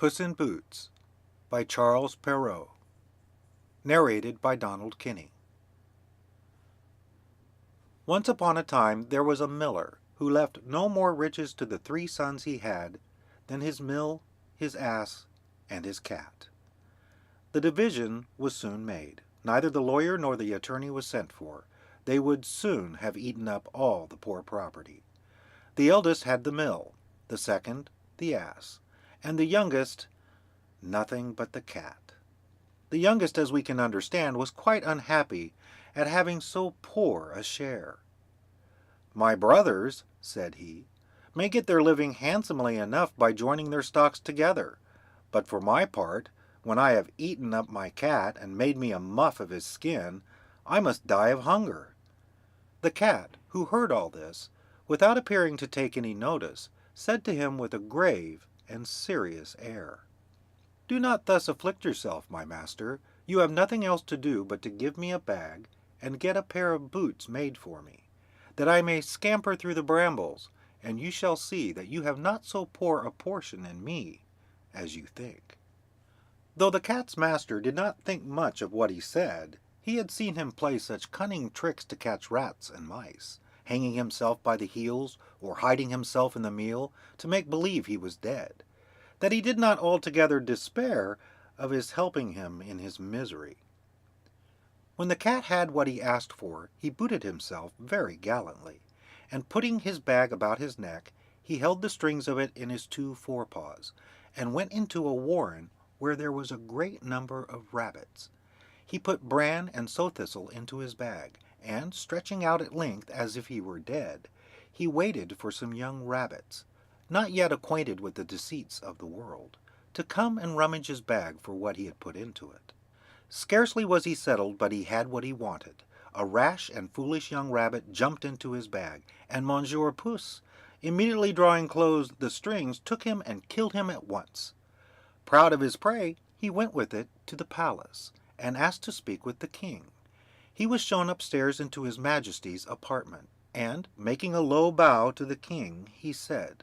Puss in Boots by Charles Perrault. Narrated by Donald Kinney. Once upon a time there was a miller who left no more riches to the 3 sons he had than his mill, his ass, and his cat. The division was soon made. Neither the lawyer nor the attorney was sent for. They would soon have eaten up all the poor property. The eldest had the mill, the second the ass, and the youngest nothing but the cat. The youngest, as we can understand, was quite unhappy at having so poor a share. "My brothers," said he, "may get their living handsomely enough by joining their stocks together, but for my part, when I have eaten up my cat and made me a muff of his skin, I must die of hunger." The cat, who heard all this, without appearing to take any notice, said to him with a grave and serious air, "Do not thus afflict yourself, my master. You have nothing else to do but to give me a bag and get a pair of boots made for me, that I may scamper through the brambles, and you shall see that you have not so poor a portion in me as you think." Though the cat's master did not think much of what he said, he had seen him play such cunning tricks to catch rats and mice, hanging himself by the heels or hiding himself in the meal to make believe he was dead, that he did not altogether despair of his helping him in his misery. When the cat had what he asked for, he booted himself very gallantly, and putting his bag about his neck, he held the strings of it in his 2 forepaws, and went into a warren where there was a great number of rabbits. He put bran and sow-thistle into his bag, and, stretching out at length as if he were dead, he waited for some young rabbits, not yet acquainted with the deceits of the world, to come and rummage his bag for what he had put into it. Scarcely was he settled but he had what he wanted. A rash and foolish young rabbit jumped into his bag, and Monsieur Puss, immediately drawing close the strings, took him and killed him at once. Proud of his prey, he went with it to the palace, and asked to speak with the king. He was shown upstairs into his majesty's apartment, and, making a low bow to the king, he said,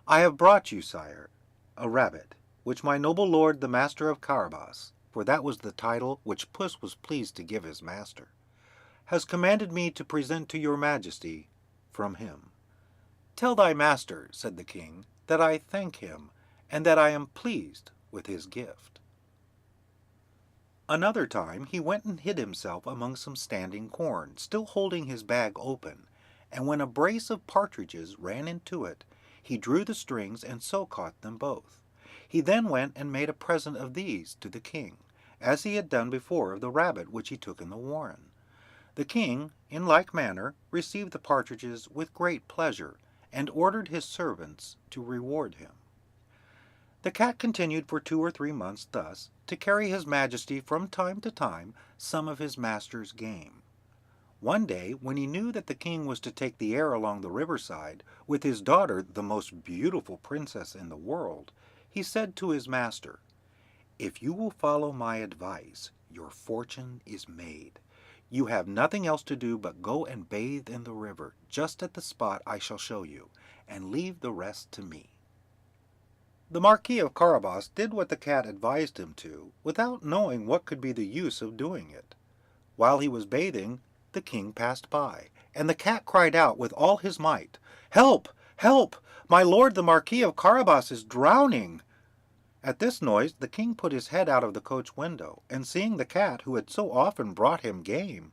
"I have brought you, sire, a rabbit, which my noble lord the master of Carabas, for that was the title which Puss was pleased to give his master, has commanded me to present to your majesty from him." "Tell thy master," said the king, "that I thank him, and that I am pleased with his gift." Another time he went and hid himself among some standing corn, still holding his bag open, and when a brace of partridges ran into it, he drew the strings and so caught them both. He then went and made a present of these to the king, as he had done before of the rabbit which he took in the warren. The king, in like manner, received the partridges with great pleasure, and ordered his servants to reward him. The cat continued for 2 or 3 months thus, to carry his majesty from time to time some of his master's game. One day, when he knew that the king was to take the air along the riverside, with his daughter, the most beautiful princess in the world, he said to his master, "If you will follow my advice, your fortune is made. You have nothing else to do but go and bathe in the river, just at the spot I shall show you, and leave the rest to me." The Marquis of Carabas did what the cat advised him to, without knowing what could be the use of doing it. While he was bathing, the king passed by, and the cat cried out with all his might, "Help! Help! My lord the Marquis of Carabas is drowning!" At this noise the king put his head out of the coach window, and seeing the cat, who had so often brought him game,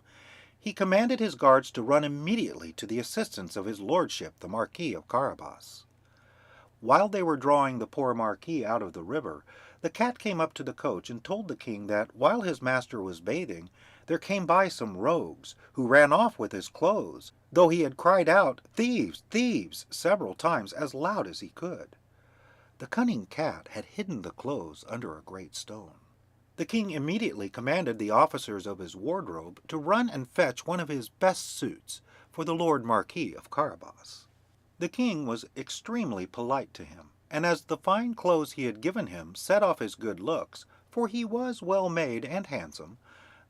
he commanded his guards to run immediately to the assistance of his lordship the Marquis of Carabas. While they were drawing the poor Marquis out of the river, the cat came up to the coach and told the king that, while his master was bathing, there came by some rogues, who ran off with his clothes, though he had cried out, "Thieves! Thieves!" several times as loud as he could. The cunning cat had hidden the clothes under a great stone. The king immediately commanded the officers of his wardrobe to run and fetch one of his best suits for the lord Marquis of Carabas. The king was extremely polite to him, and as the fine clothes he had given him set off his good looks, for he was well made and handsome,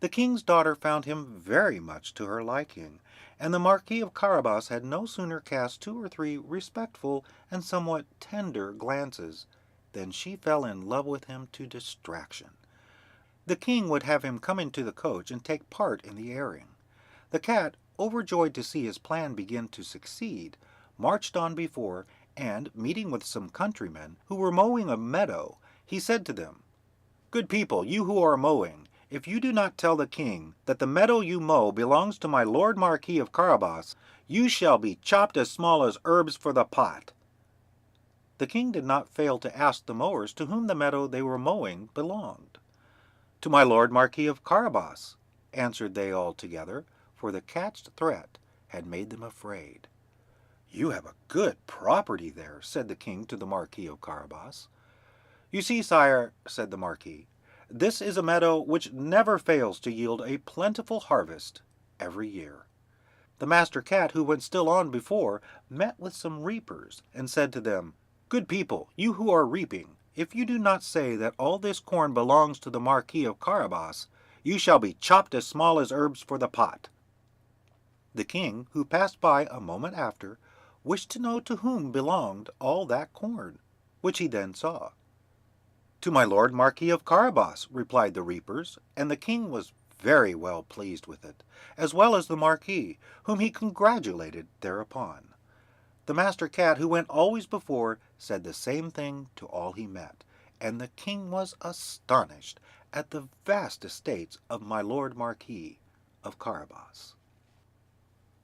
the king's daughter found him very much to her liking, and the Marquis of Carabas had no sooner cast 2 or 3 respectful and somewhat tender glances Then she fell in love with him to distraction. The king would have him come into the coach and take part in the airing. The cat, overjoyed to see his plan begin to succeed, marched on before, and, meeting with some countrymen who were mowing a meadow, he said to them, "Good people, you who are mowing, if you do not tell the king that the meadow you mow belongs to my lord Marquis of Carabas, you shall be chopped as small as herbs for the pot." The king did not fail to ask the mowers to whom the meadow they were mowing belonged. "To my lord Marquis of Carabas," answered they all together, for the cat's threat had made them afraid. "You have a good property there," said the king to the Marquis of Carabas. "You see, sire," said the Marquis, "this is a meadow which never fails to yield a plentiful harvest every year." The master cat, who went still on before, met with some reapers, and said to them, "Good people, you who are reaping, if you do not say that all this corn belongs to the Marquis of Carabas, you shall be chopped as small as herbs for the pot." The king, who passed by a moment after, wished to know to whom belonged all that corn, which he then saw. "To my lord Marquis of Carabas," replied the reapers, and the king was very well pleased with it, as well as the Marquis, whom he congratulated thereupon. The master cat, who went always before, said the same thing to all he met, and the king was astonished at the vast estates of my lord Marquis of Carabas.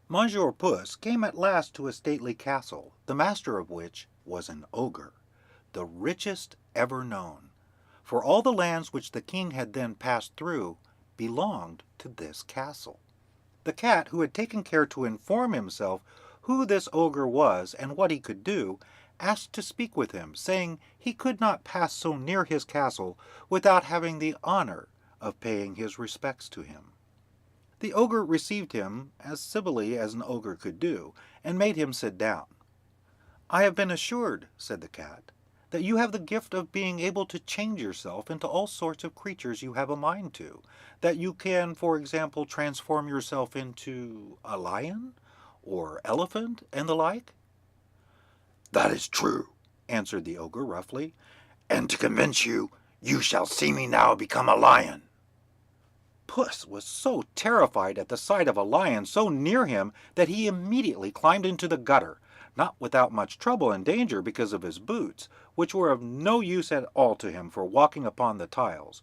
Monsieur Puss came at last to a stately castle, the master of which was an ogre, the richest ever known, for all the lands which the king had then passed through belonged to this castle. The cat, who had taken care to inform himself who this ogre was and what he could do, asked to speak with him, saying he could not pass so near his castle without having the honor of paying his respects to him. The ogre received him as civilly as an ogre could do, and made him sit down. "I have been assured," said the cat, "that you have the gift of being able to change yourself into all sorts of creatures you have a mind to, that you can, for example, transform yourself into a lion, or elephant, and the like?" "That is true," answered the ogre roughly, "and to convince you, you shall see me now become a lion." Puss was so terrified at the sight of a lion so near him that he immediately climbed into the gutter, not without much trouble and danger because of his boots, which were of no use at all to him for walking upon the tiles.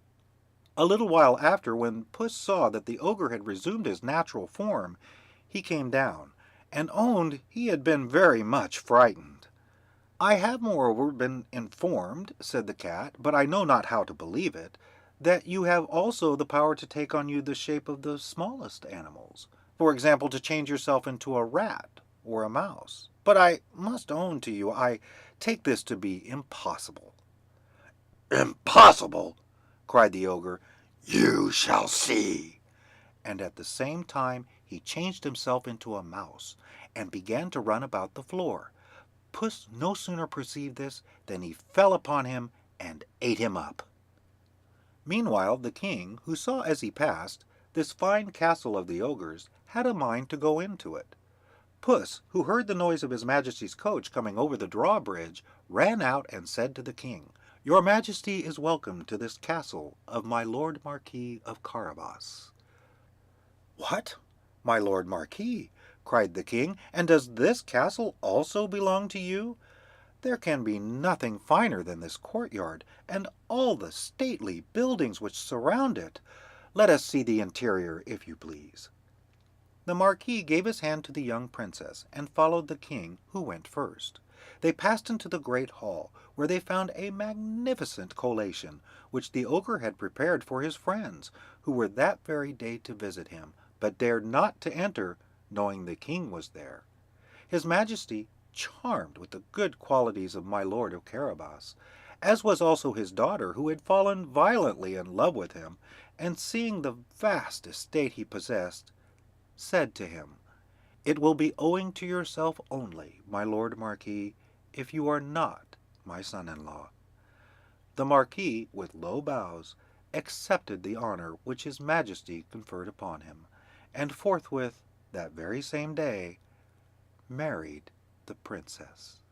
A little while after, when Puss saw that the ogre had resumed his natural form, he came down, and owned he had been very much frightened. "I have moreover been informed," said the cat, "but I know not how to believe it, that you have also the power to take on you the shape of the smallest animals, for example, to change yourself into a rat or a mouse. But I must own to you I take this to be impossible." "Impossible!" cried the ogre. "You shall see." And at the same time he changed himself into a mouse, and began to run about the floor. Puss no sooner perceived this than he fell upon him and ate him up. Meanwhile the king, who saw as he passed this fine castle of the ogres, had a mind to go into it. Puss, who heard the noise of his majesty's coach coming over the drawbridge, ran out and said to the king, "Your majesty is welcome to this castle of my lord Marquis of Carabas." "What, my lord Marquis?" cried the king, "and does this castle also belong to you? There can be nothing finer than this courtyard, and all the stately buildings which surround it. Let us see the interior, if you please." The Marquis gave his hand to the young princess, and followed the king, who went first. They passed into the great hall, where they found a magnificent collation, which the ogre had prepared for his friends, who were that very day to visit him, but dared not to enter, knowing the king was there. His majesty, charmed with the good qualities of my lord of Carabas, as was also his daughter, who had fallen violently in love with him, and seeing the vast estate he possessed, said to him, "It will be owing to yourself only, my lord Marquis, if you are not my son-in-law." The Marquis, with low bows, accepted the honor which his majesty conferred upon him, and forthwith, that very same day, married the princess.